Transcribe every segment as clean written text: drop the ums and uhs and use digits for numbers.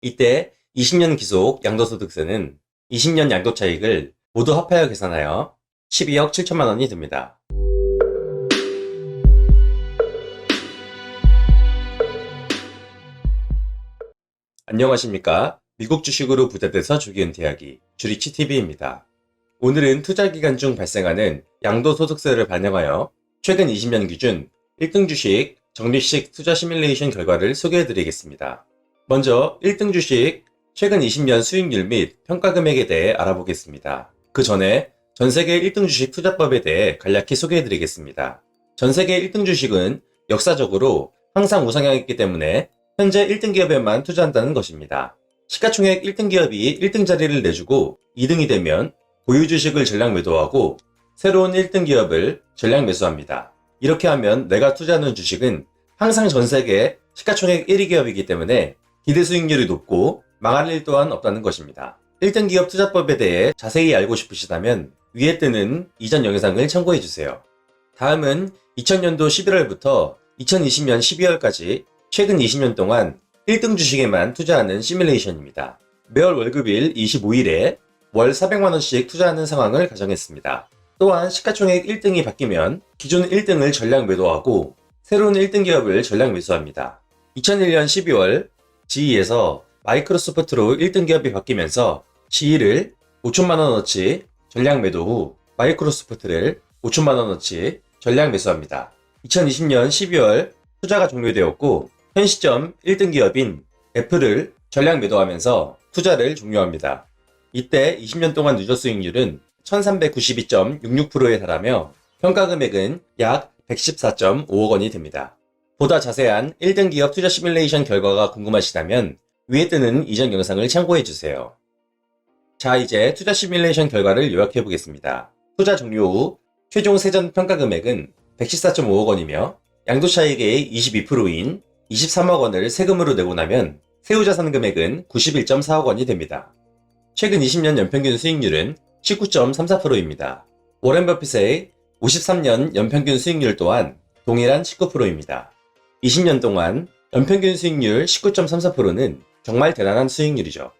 이때 20년 기속 양도소득세는 20년 양도차익을 모두 합하여 계산하여 12억 7천만 원이 듭니다. 안녕하십니까? 미국 주식으로 부자돼서 조기 은퇴하기 주리치TV입니다. 오늘은 투자기간 중 발생하는 양도소득세를 반영하여 최근 20년 기준 1등 주식 적립식 투자 시뮬레이션 결과를 소개해드리겠습니다. 먼저 1등 주식 최근 20년 수익률 및 평가금액에 대해 알아보겠습니다. 그 전에 전세계 1등 주식 투자법에 대해 간략히 소개해드리겠습니다. 전세계 1등 주식은 역사적으로 항상 우상향했기 때문에 현재 1등 기업에만 투자한다는 것입니다. 시가총액 1등 기업이 1등 자리를 내주고 2등이 되면 보유 주식을 전량 매도하고 새로운 1등 기업을 전량 매수합니다. 이렇게 하면 내가 투자하는 주식은 항상 전세계 시가총액 1위 기업이기 때문에 기대 수익률이 높고 망할 일 또한 없다는 것입니다. 1등 기업 투자법에 대해 자세히 알고 싶으시다면 위에 뜨는 이전 영상을 참고해주세요. 다음은 2000년도 11월부터 2020년 12월까지 최근 20년 동안 1등 주식에만 투자하는 시뮬레이션입니다. 매월 월급일 25일에 월 400만원씩 투자하는 상황을 가정했습니다. 또한 시가총액 1등이 바뀌면 기존 1등을 전량 매도하고 새로운 1등 기업을 전량 매수합니다. 2001년 12월 GE에서 마이크로소프트로 1등 기업이 바뀌면서 GE를 5천만원어치 전량 매도 후 마이크로소프트를 5천만원어치 전량 매수합니다. 2020년 12월 투자가 종료되었고 현 시점 1등 기업인 애플을 전량 매도하면서 투자를 종료합니다. 이때 20년 동안 누적 수익률은 1392.66%에 달하며 평가금액은 약 114.5억 원이 됩니다. 보다 자세한 1등 기업 투자 시뮬레이션 결과가 궁금하시다면 위에 뜨는 이전 영상을 참고해주세요. 자, 이제 투자 시뮬레이션 결과를 요약해 보겠습니다. 투자 종료 후 최종 세전 평가금액은 114.5억 원이며 양도차익의 22%인 23억 원을 세금으로 내고 나면 세후자산 금액은 91.4억 원이 됩니다. 최근 20년 연평균 수익률은 19.34%입니다. 워렌 버핏의 53년 연평균 수익률 또한 동일한 19%입니다. 20년 동안 연평균 수익률 19.34%는 정말 대단한 수익률이죠.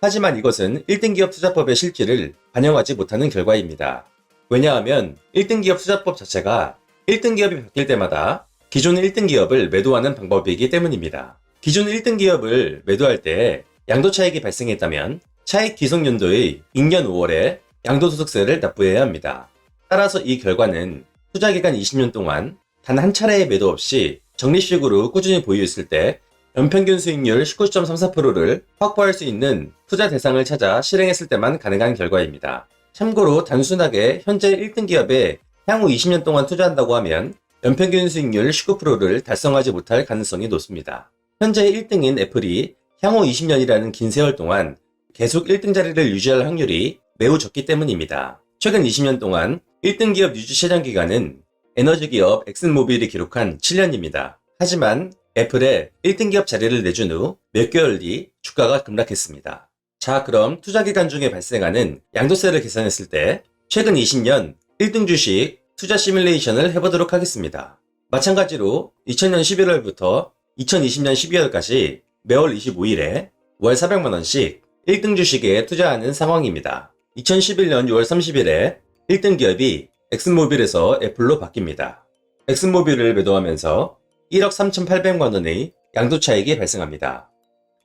하지만 이것은 1등 기업 투자법의 실질을 반영하지 못하는 결과입니다. 왜냐하면 1등 기업 투자법 자체가 1등 기업이 바뀔 때마다 기존 1등 기업을 매도하는 방법이기 때문입니다. 기존 1등 기업을 매도할 때 양도차익이 발생했다면 차익 기속연도의 2년 5월에 양도소득세를 납부해야 합니다. 따라서 이 결과는 투자기간 20년 동안 단 한 차례의 매도 없이 적립식으로 꾸준히 보유했을 때 연평균 수익률 19.34%를 확보할 수 있는 투자 대상을 찾아 실행했을 때만 가능한 결과입니다. 참고로 단순하게 현재 1등 기업에 향후 20년 동안 투자한다고 하면 연평균 수익률 19%를 달성하지 못할 가능성이 높습니다. 현재 1등인 애플이 향후 20년이라는 긴 세월 동안 계속 1등 자리를 유지할 확률이 매우 적기 때문입니다. 최근 20년 동안 1등 기업 유지 최장 기간은 에너지 기업 엑슨모빌이 기록한 7년입니다. 하지만 애플에 1등 기업 자리를 내준 후 몇 개월 뒤 주가가 급락했습니다. 자, 그럼 투자 기간 중에 발생하는 양도세를 계산했을 때 최근 20년 1등 주식 투자 시뮬레이션을 해보도록 하겠습니다. 마찬가지로 2000년 11월부터 2020년 12월까지 매월 25일에 월 400만원씩 1등 주식에 투자하는 상황입니다. 2011년 6월 30일에 1등 기업이 엑슨모빌에서 애플로 바뀝니다. 엑슨모빌을 매도하면서 1억 3,800만원의 양도차익이 발생합니다.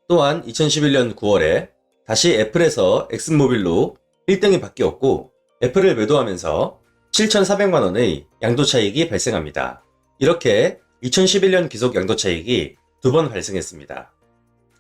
또한 2011년 9월에 다시 애플에서 엑슨모빌로 1등이 바뀌었고 애플을 매도하면서 7,400만원의 양도차익이 발생합니다. 이렇게 2011년 기속 양도차익이 두 번 발생했습니다.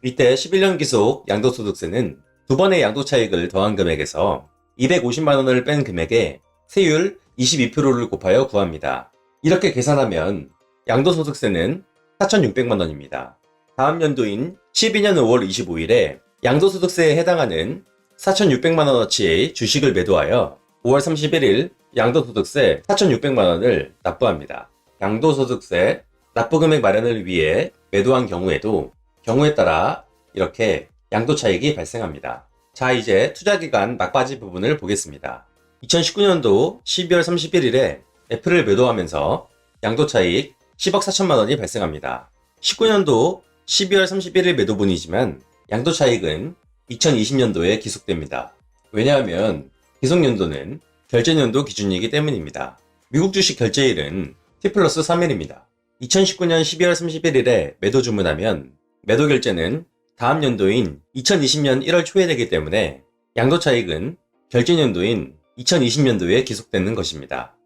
이때 11년 기속 양도소득세는 두 번의 양도차익을 더한 금액에서 250만원을 뺀 금액에 세율 22%를 곱하여 구합니다. 이렇게 계산하면 양도소득세는 4,600만원입니다. 다음 연도인 12년 5월 25일에 양도소득세에 해당하는 4,600만원어치의 주식을 매도하여 5월 31일 양도소득세 4,600만원을 납부합니다. 양도소득세 납부금액 마련을 위해 매도한 경우에도 경우에 따라 이렇게 양도차익이 발생합니다. 자, 이제 투자기간 막바지 부분을 보겠습니다. 2019년도 12월 31일에 애플을 매도하면서 양도차익 10억 4천만원이 발생합니다. 19년도 12월 31일 매도분이지만 양도차익은 2020년도에 기속됩니다. 왜냐하면 기속연도는 결제연도 기준이기 때문입니다. 미국 주식 결제일은 T+3일입니다. 2019년 12월 31일에 매도 주문하면 매도 결제는 다음 연도인 2020년 1월 초에 되기 때문에 양도차익은 결제연도인 2020년도에 기속되는 것입니다.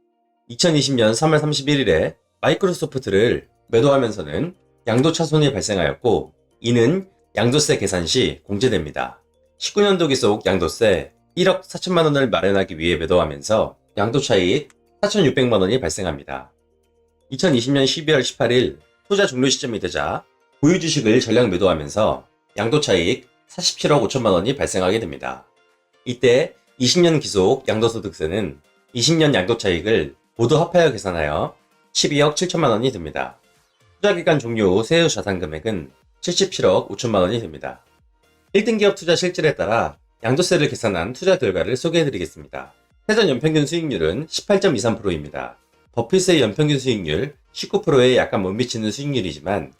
2020년 3월 31일에 마이크로소프트를 매도하면서는 양도차손이 발생하였고 이는 양도세 계산 시 공제됩니다. 19년도 기속 양도세 1억 4천만 원을 마련하기 위해 매도하면서 양도차익 4,600만 원이 발생합니다. 2020년 12월 18일 투자 종료 시점이 되자 보유 주식을 전량 매도하면서 양도차익 47억 5천만 원이 발생하게 됩니다. 이때 20년 기속 양도소득세는 20년 양도차익을 모두 합하여 계산하여 12억 7천만 원이 됩니다. 투자기간 종료 후 세후 자산 금액은 77억 5천만 원이 됩니다. 1등 기업 투자 실질에 따라 양도세를 계산한 투자 결과를 소개해드리겠습니다. 세전 연평균 수익률은 18.23%입니다. 버핏의 연평균 수익률 19%에 약간 못 미치는 수익률이지만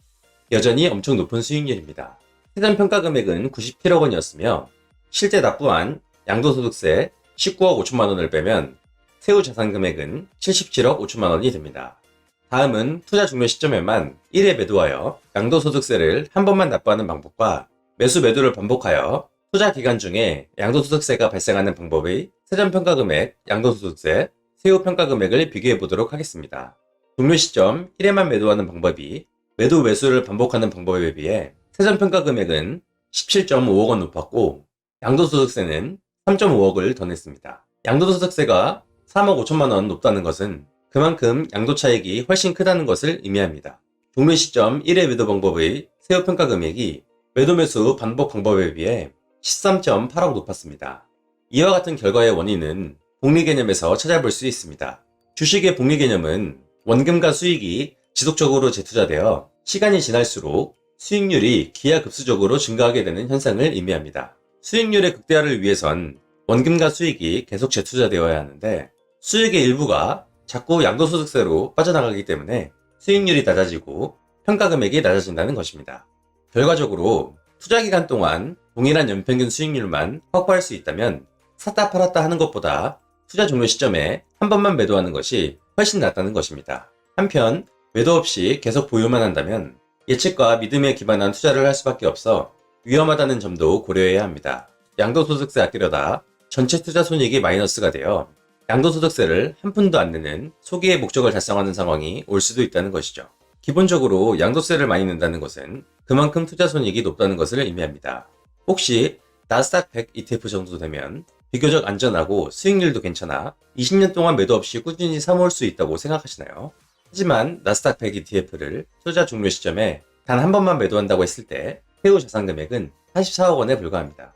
여전히 엄청 높은 수익률입니다. 세전 평가 금액은 97억 원이었으며 실제 납부한 양도소득세 19억 5천만 원을 빼면 세후 자산 금액은 77억 5천만 원이 됩니다. 다음은 투자 종료 시점에만 1회 매도하여 양도소득세를 한 번만 납부하는 방법과 매수 매도를 반복하여 투자 기간 중에 양도소득세가 발생하는 방법의 세전평가금액, 양도소득세, 세후 평가금액을 비교해 보도록 하겠습니다. 종료 시점 1회만 매도하는 방법이 매도 매수를 반복하는 방법에 비해 세전평가금액은 17.5억 원 높았고 양도소득세는 3.5억을 더 냈습니다. 양도소득세가 3억 5천만 원 높다는 것은 그만큼 양도차익이 훨씬 크다는 것을 의미합니다. 종료 시점 1회 매도 방법의 세후 평가금액이 매도 매수 반복 방법에 비해 13.8억 높았습니다. 이와 같은 결과의 원인은 복리 개념에서 찾아볼 수 있습니다. 주식의 복리 개념은 원금과 수익이 지속적으로 재투자되어 시간이 지날수록 수익률이 기하급수적으로 증가하게 되는 현상을 의미합니다. 수익률의 극대화를 위해선 원금과 수익이 계속 재투자되어야 하는데 수익의 일부가 자꾸 양도소득세로 빠져나가기 때문에 수익률이 낮아지고 평가금액이 낮아진다는 것입니다. 결과적으로 투자기간 동안 동일한 연평균 수익률만 확보할 수 있다면 샀다 팔았다 하는 것보다 투자 종료 시점에 한 번만 매도하는 것이 훨씬 낫다는 것입니다. 한편 매도 없이 계속 보유만 한다면 예측과 믿음에 기반한 투자를 할 수밖에 없어 위험하다는 점도 고려해야 합니다. 양도소득세 아끼려다 전체 투자 손익이 마이너스가 되어 양도소득세를 한 푼도 안 내는 소기의 목적을 달성하는 상황이 올 수도 있다는 것이죠. 기본적으로 양도세를 많이 낸다는 것은 그만큼 투자 손익이 높다는 것을 의미합니다. 혹시 나스닥 100 ETF 정도 되면 비교적 안전하고 수익률도 괜찮아 20년 동안 매도 없이 꾸준히 사모을 수 있다고 생각하시나요? 하지만 나스닥 100 ETF를 투자 종료 시점에 단 한 번만 매도한다고 했을 때 세후 자산 금액은 44억 원에 불과합니다.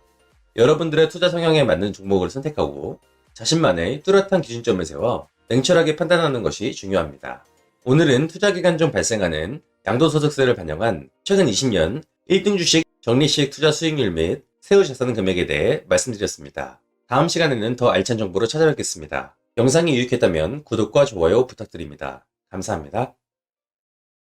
여러분들의 투자 성향에 맞는 종목을 선택하고 자신만의 뚜렷한 기준점을 세워 냉철하게 판단하는 것이 중요합니다. 오늘은 투자 기간 중 발생하는 양도소득세를 반영한 최근 20년 1등 주식 적립식 투자 수익률 및 세후 자산 금액에 대해 말씀드렸습니다. 다음 시간에는 더 알찬 정보로 찾아뵙겠습니다. 영상이 유익했다면 구독과 좋아요 부탁드립니다. 감사합니다.